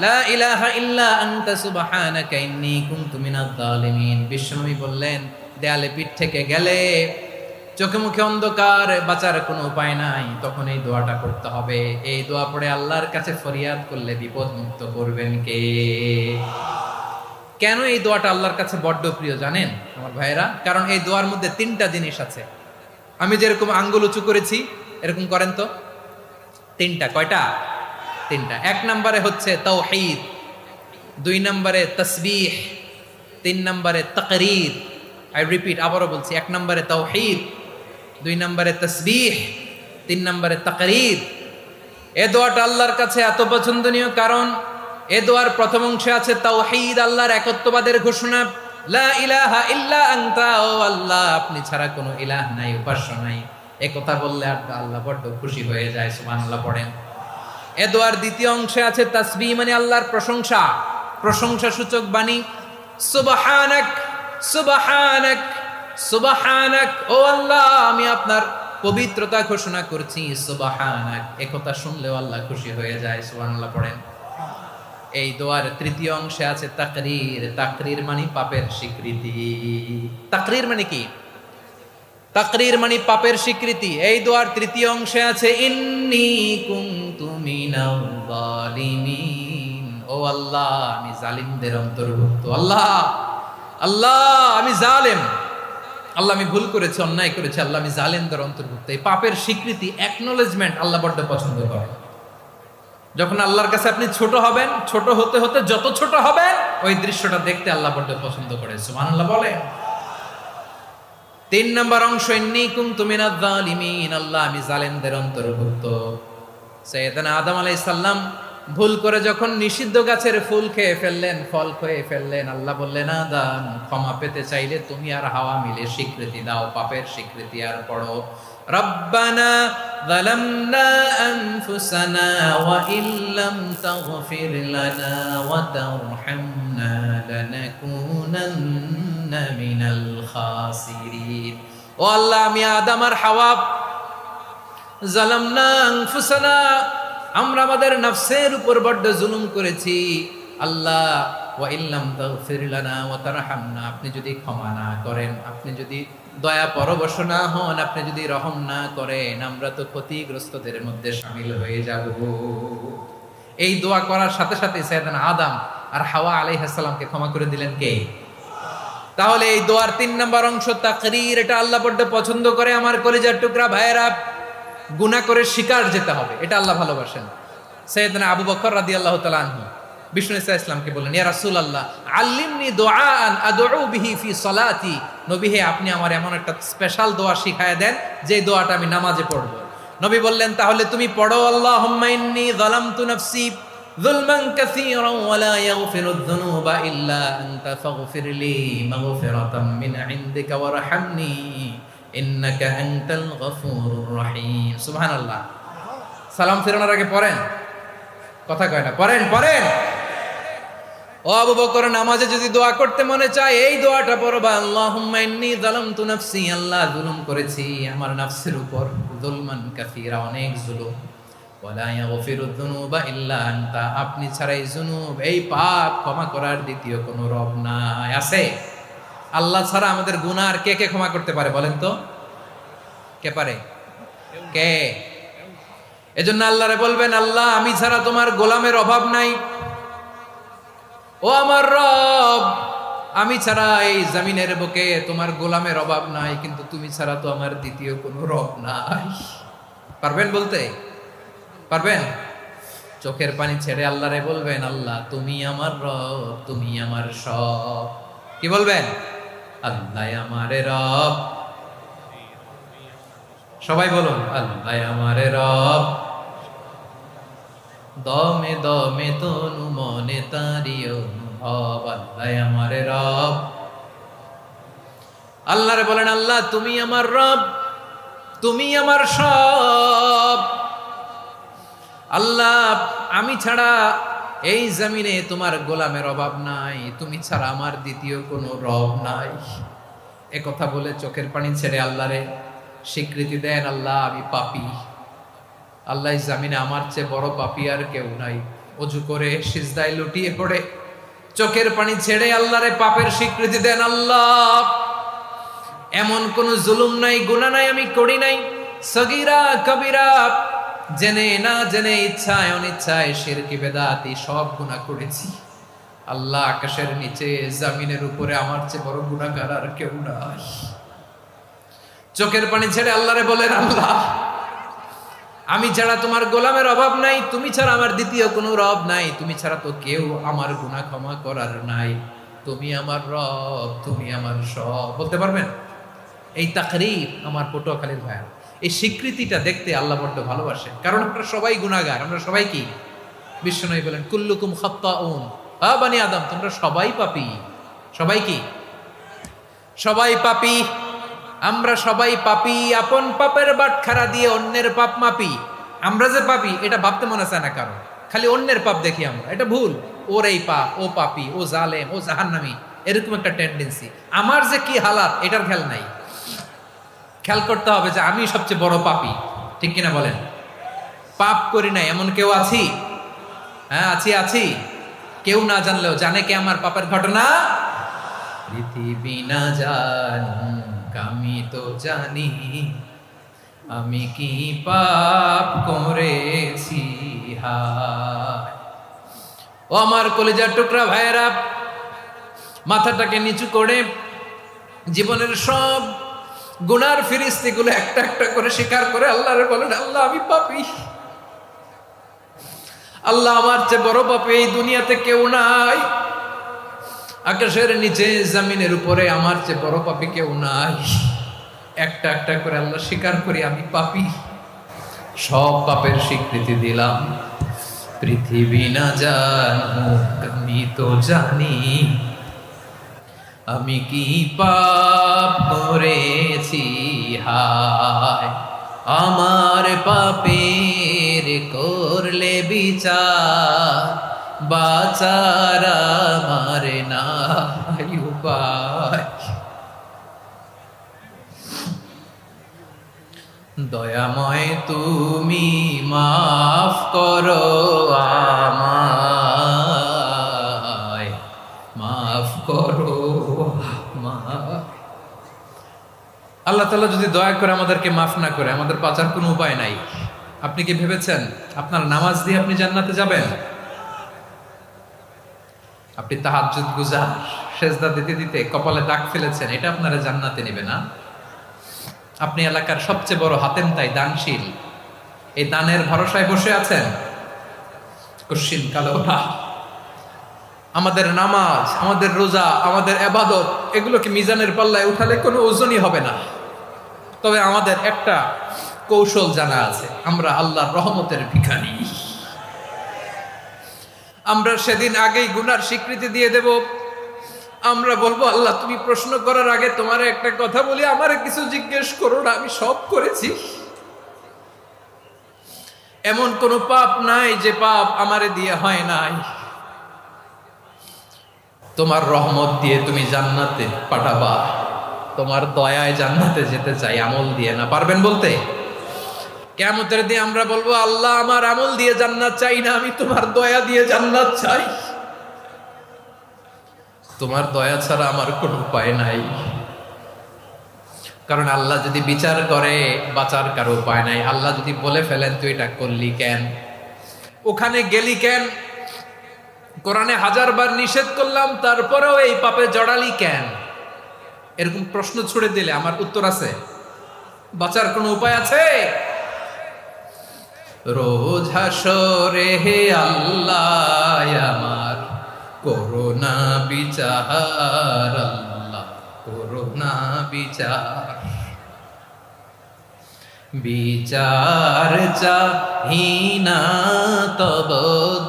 লা ইলাহা ইল্লা আনতা সুবহানাকা ইন্নী কুনতু মিনাজ জালিমিন। বিশ্বনবী বললেন, দেয়ালে পিঠ থেকে গেলে, চোখে মুখে অন্ধকার, বাঁচার কোনো উপায় নাই, তখন এই দোয়াটা করতে হবে। এই দোয়া পড়ে আল্লাহর কাছে ফরিয়াদ করলে বিপদ মুক্ত করবেন কে? কেন এই দোয়াটা আল্লাহর কাছে বড্ড প্রিয় জানেন আমার ভাইয়েরা? কারণ এই দোয়ার মধ্যে তিনটা জিনিস আছে। আমি যেরকম আঙ্গুল উঁচু করেছি, এরকম করেন তো। তিনটা। কয়টা? তিনটা। এক নম্বরে হচ্ছে তাওহীদ, দুই নম্বরে তাসবিহ, তিন নম্বরে তাকরীর। আই রিপিট, আবারও বলছি, এক নম্বরে তাওহীদ, দুই নম্বরে তাসবিহ, তিন নম্বরে তাকরীর। এ দোয়াটা আল্লাহর কাছে এত পছন্দনীয় কারণ এ দোয়ার প্রথম অংশে আছে তাওহীদ, আল্লাহর একত্ববাদের ঘোষণা। লা ইলাহা ইল্লা আনতা, ও আল্লাহ আপনি ছাড়া কোনো ইলাহ নাই, উপাস্য নাই। এ কথা বললে আল্লাহ বড্ড খুশি হয়ে যায়। সুবহানাল্লাহ পড়েন। এ দোয়ার দ্বিতীয় অংশে আছে তাসবিহ, মানে আল্লাহর প্রশংসা, প্রশংসা সূচক বাণী। সুবহানাক, সুবহানাক, সুবহানাক, ও আল্লাহ আমি আপনার পবিত্রতা ঘোষণা করছি। সুবহানাক, একথা শুনলেও আল্লাহ খুশি হয়ে যায়। সুবহানাল্লাহ পড়েন। এই দোয়ার তৃতীয় অংশে আছে তাকরীর। তাকরীর মানে পাপের স্বীকৃতি। তাকরীর মানে কি? তাকরীর মানে পাপের স্বীকৃতি। এই দোয়ার তৃতীয় অংশে আছে ইন্নী কুনতু মিনাল জালিমিন, ও আল্লাহ আমি জালিমদের অন্তর্ভুক্ত। আল্লাহ, আল্লাহ আমি জালেম, আল্লাহ আমি ভুল করেছি, অন্যায় করেছি, আল্লাহ আমি জালেমদের অন্তর্ভুক্ত। এই পাপের স্বীকৃতি, অ্যাকনোলেজমেন্ট আল্লাহ বড্ড পছন্দ করে। যখন আল্লাহর কাছে আপনি ছোট হবেন, ছোট হতে হতে যত ছোট হবেন, ওই দৃশ্যটা দেখতে আল্লাহ বড্ড পছন্দ করে। সুবহানাল্লাহ বলে। তিন নম্বর অংশ ইন্নী কুনতু মিনাজ জালিমিন, আল্লাহ আমি জালেমদের অন্তর্ভুক্ত। সাইয়েদনা আদম আলাইহিস সালাম ভুল করে যখন নিষিদ্ধ গাছের ফুল খেয়ে ফেললেন, ফল খেয়ে ফেললেন, আল্লাহ বললেন আদম ক্ষমা পেতে চাইলে তুমি আর হাওয়া মিলে স্বীকৃতি দাও, পাপের স্বীকৃতি আর পড়ো রব্বানা যালামনা আনফুসানা ওয়া ইল্লাম তাগফির লানা ওয়া তারহামনা লানাকুনান্না মিনাল খাসিরিন। ও আল্লাহ আমি আদম আর হাওয়া যালামনা আনফুসানা, আমরা আমাদের নফসের উপর বড্ড জুলুম করেছি। আল্লাহ ওয়া ইল্লাম তাগফির লানা ওয়া তারহামনা, আপনি যদি ক্ষমা না করেন, আপনি যদি দয়া পরবশ না হন, আপনি যদি রহম না করেন, আমরা তো ক্ষতিগ্রস্তদের মধ্যে শামিল হয়ে যাব। এই দোয়া করার সাথে সাথে সাইয়েদনা আদম আর হাওয়া আলাইহিস সালামকে ক্ষমা করে দিলেন কে? তাহলে এই দোয়ার তিন নম্বর অংশ তাকরীর, এটা আল্লাহ বড্ড পছন্দ করে। আমার কলিজার টুকরা ভাইয়েরা, গুনাহ করে শিকার যেতে হবে, এটা আল্লাহ ভালোবাসেন। সাইয়েদনা আবু বকর রাদিয়াল্লাহু তাআলা আনহু বিষ্ণু ইসা ইসলামকে বললেন, ইয়া রাসূলুল্লাহ আল্লিমনি দুআআন আদউ বিহি ফি সলাতি, নবী হে আপনি আমার এমন একটা স্পেশাল দোয়া শিখায়া দেন যে দোয়াটা আমি নামাজে পড়ব। নবী বললেন, তাহলে তুমি পড়ো আল্লাহুম্মা ইন্নী যালামতু নাফসি যুলমান কাসীরান ওয়া লা ইয়াগফিরুয যুনুবা ইল্লা আনতা ফাগফিরলি মাগফিরাতাম মিন ইনদিকা ওয়ারহামনি ইন্নাকা আনতাল গফুরুর রহিম। সুবহানাল্লাহ। সালাম ফেরানোর আগে পড়েন, কথা কয় না, পড়েন পড়েন। ও আবু বকর, নামাজে যদি দোয়া করতে মনে চায় এই দোয়াটা পড়বা, আল্লাহুম্মা ইন্নী যালামতু নাফসি, আল্লাহ জুলুম করেছি আমার নফসের উপর, যুলমান কাসীরা, অনেক জুলুম, ওয়া লা ইয়াগফিরুয যুনুবা ইল্লা আনতা, আপনি ছাড়া এই জুনুব, এই পাপ ক্ষমা করার দ্বিতীয় কোনো রব নাই। আছে? আল্লাহ ছাড়া আমাদের গুনাহ আর কে কে ক্ষমা করতে পারে বলেন তো? কে পারে? কে? এজন্য আল্লাহরে বলবেন, আল্লাহ আমি ছাড়া তোমার গোলামের অভাব নাই, ও আমার রব আমি ছাড়া এই জমিনের বুকে তোমার গোলামের অভাব নাই, কিন্তু তুমি ছাড়া তো আমার দ্বিতীয় কোনো রব নাই। পারবেন বলতে? পারবেন? চোখের পানি ছেড়ে আল্লাহরে বলবেন, আল্লাহ তুমি আমার রব, তুমি আমার সব। কি বলবেন? আল্লাহ আমারে রব। সবাই বলুন, আল্লাহ আমারে রব, দমে দমে তনু মনে তারি অনুভব, আল্লাহ আমারে রব। আল্লাহরে বলেন, আল্লাহ তুমি আমার রব, তুমি আমার সব। আল্লাহ আমি ছাড়া এই জমিনে তোমার গোলামের অভাব নাই, তুমি ছাড়া আমার দ্বিতীয় কোনো রব নাই। এ কথা বলে চোখের পানি ছেড়ে আল্লাহরে স্বীকৃতি দেন, আল্লাহ আমি পাপী, আল্লাহ জামিনে আমার চেয়ে বড় পাপী আর কেউ নাই, অজু করে সিজদায় লুটিয়ে পড়ে চোখের পানি ছেড়ে আল্লাহরে পাপের স্বীকৃতি দেন। আল্লাহ, এমন কোন জুলুম নাই, গুনাহ নাই আমি করি নাই, সগীরা কবিরা, জেনে না জেনে, ইচ্ছায় অনিচ্ছায়, শিরকি বেদাতি সব গুনাহ করেছি। আল্লাহ, আকাশের নিচে জমিনের উপরে আমার চেয়ে বড় গুনাহগার আর কেউ নাই। চোখের পানি ছেড়ে আল্লাহরে বলেন, আল্লাহ, আমি ছাড়া তোমার গোলামের অভাব নাই, তুমি ছাড়া আমার দ্বিতীয় কোনো রব নাই, তুমি ছাড়া তো কেউ আমার গুনাহ ক্ষমা করার নাই, তুমি আমার রব, তুমি আমার সব। বলতে পারবেন? এই তাকরীর আমার পটুয়াখালীর ভাইয়া, এই স্বীকৃতিটা দেখতে আল্লাহ বড্ড ভালোবাসেন, কারণ আমরা সবাই গুনাহগার। আমরা সবাই কি? বিশ্বনবী বলেন, কুল্লুকুম খাত্তাউন, বানি আদম, তোমরা সবাই পাপী। সবাই কি? সবাই পাপী। আমরা সবাই পাপী, আপন পাপের বাটখারা দিয়ে অন্যের পাপ মাপি। আমরা যে পাপী এটা ভাবতে মনে চায় না কারণ, খালি অন্যের পাপ দেখি আমরা, এটা ভুল। ওর এই পাপ, ও পাপী, ও জালেম, ও জাহান্নামী, এরকম একটা টেন্ডেন্সি। আমার যে কি হালাত এটার খেয়াল নাই। খেয়াল করতে হবে যে আমি সবচেয়ে বড় পাপী, ঠিক কিনা বলেন? পাপ করি নাই এমন কেউ আছি? হ্যাঁ, আছি। কেউ না জানলেও জানে কে আমার পাপের ঘটনা? পৃথিবী না জানুক আমি তো জানি, আমি কি পাপ করেছি। হায় ও আমার কলিজার টুকরা ভাইয়েরা, মাথাটাকে নিচু করে জীবনের সব গুনার ফিরিস্তিগুলো একটা একটা করে স্বীকার করে আল্লাহরে বলেন, আল্লাহ, আমি পাপী। আল্লাহ, আমার চেয়ে বড় পাপী এই দুনিয়াতে কেউ নাই। আকাশের নিচে জমিনের উপরে আমার চেয়ে বড় পাপী কেউ নাই। একটা একটা করে আল্লাহ স্বীকার করি, আমি পাপী। সব পাপের স্বীকৃতি দিলাম। পৃথিবী না জানুক আমি তো জানি, আমি কি পাপ করেছি। হায় আমার পাপের করলে বিচার, বাঁচার আমার নাই উপায়। দয়াময় তুমি মাফ করো আমায়, মাফ করো আমায়। আল্লাহ তাআলা যদি দয়া করে আমাদেরকে মাফ না করে, আমাদের বাঁচার কোনো উপায় নাই। আপনি কি ভেবেছেন আপনার নামাজ দিয়ে আপনি জান্নাতে যাবেন? আপনি তাহাজ্জুদ গুজার, সেজদা দিতে দিতে কপালে দাগ ফেলেছেন, এটা আপনারা জান্নাতে নেবে না? আপনি এলাকার সবচেয়ে বড় হাতেম তাই দানশীল, এই দানের ভরসায় বসে আছেন, কশিন কালো না। আমাদের নামাজ, আমাদের রোজা, আমাদের ইবাদত, এগুলোকে মিজানের পাল্লায় উঠালে কোনো ওজনই হবে না। তবে আমাদের একটা কৌশল জানা আছে, আমরা আল্লাহর রহমতের ভিখারি। আমরা সেদিন আগেই গুনার স্বীকৃতি দিয়ে দেব। আমরা বলবো, আল্লাহ, তুমি প্রশ্ন করার আগে তোমার একটা কথা বলি, আমারে কিছু জিজ্ঞেস করো না, আমি সব করেছি। এমন কোন পাপ নাই যে পাপ আমারে দিয়ে হয় নাই। তোমার রহমত দিয়ে তুমি জান্নাতে পাঠাবা, তোমার দয়ায় জান্নাতে যেতে চাই, আমল দিয়ে না। পারবেন বলতে? কিয়ামতের দিন আমরা বলবো, আল্লাহ, আমার আমল দিয়ে জান্নাত চাই না, আমি তোমার দয়া দিয়ে জান্নাত চাই। তোমার দয়া ছাড়া আমার কোনো উপায় নাই। কারণ আল্লাহ যদি বিচার করে, বাঁচার কারো উপায় নাই। আল্লাহ যদি বলে ফেলেন, তুই এটা করলি কেন, ওখানে গেলি কেন, কোরআনে 1000 বার নিষেধ করলাম তারপরেও এই পাপে জড়ালি কেন, এরকম প্রশ্ন ছুড়ে দিলে আমার উত্তর আছে? বাঁচার কোনো উপায় আছে? রোজ হাসরে হে আল্লাহ আমার করোনা বিচার, আল্লাহ করোনা বিচার। বিচার চাহি না তব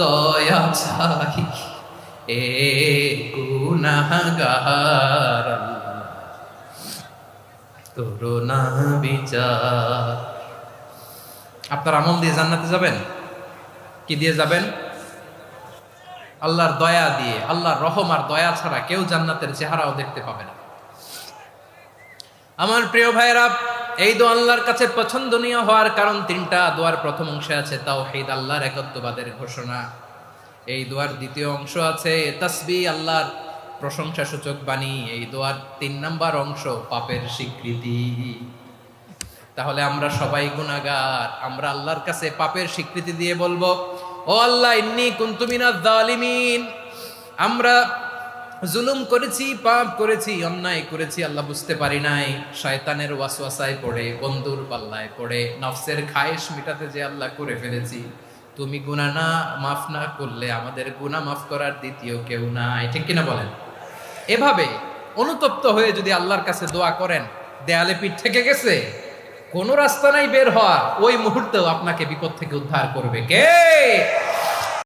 দয়া চাহি, এ গুনাহগার, আল্লাহ করোনা বিচার। আপনার আমল দিয়ে জান্নাতে যাবেন? কি দিয়ে যাবেন? আল্লাহর দয়া দিয়ে। আল্লাহর রহম আর দয়া ছাড়া কেউ জান্নাতের চেহারাও দেখতে পাবে না। আমার প্রিয় ভাইয়েরা, এই দোয়া আল্লাহর কাছে পছন্দনীয় হওয়ার কারণ 3টা। দোয়ার প্রথম অংশে আছে তাওহীদ, আল্লাহর একত্ববাদের ঘোষণা। এই দোয়ার দ্বিতীয় অংশ আছে তাসবিহ, আল্লাহর প্রশংসা সূচক বাণী। এই দোয়ার 3 নাম্বার অংশ পাপের স্বীকৃতি। তাহলে আমরা সবাই গুনাহগার, আমরা আল্লাহর কাছে পাপের স্বীকৃতি দিয়ে বলবো, ও আল্লাহ ইন্নী কুনতু মিনাজ জালিমিন, আমরা জুলুম করেছি, পাপ করেছি, অন্যায় করেছি, আল্লাহ বুঝতে পারি নাই, শয়তানের ওয়াসওয়াসায় পড়ে, বন্ধুর পাল্লায় পড়ে, নফসের খায়েশ মিটাতে যে আল্লাহ করে ফেলেছি। তুমি গুনাহ না মাফ না করলে আমাদের গুনাহ মাফ করার দ্বিতীয় কেউ নাই, ঠিক কিনা বলেন? এভাবে অনুতপ্ত হয়ে যদি আল্লাহর কাছে দোয়া করেন, দেয়ালে পিঠ থেকে গেছে, কোনো রাস্তা নাই বের হওয়ার, ওই মুহূর্তেও আপনাকে বিপদ থেকে উদ্ধার করবে কে?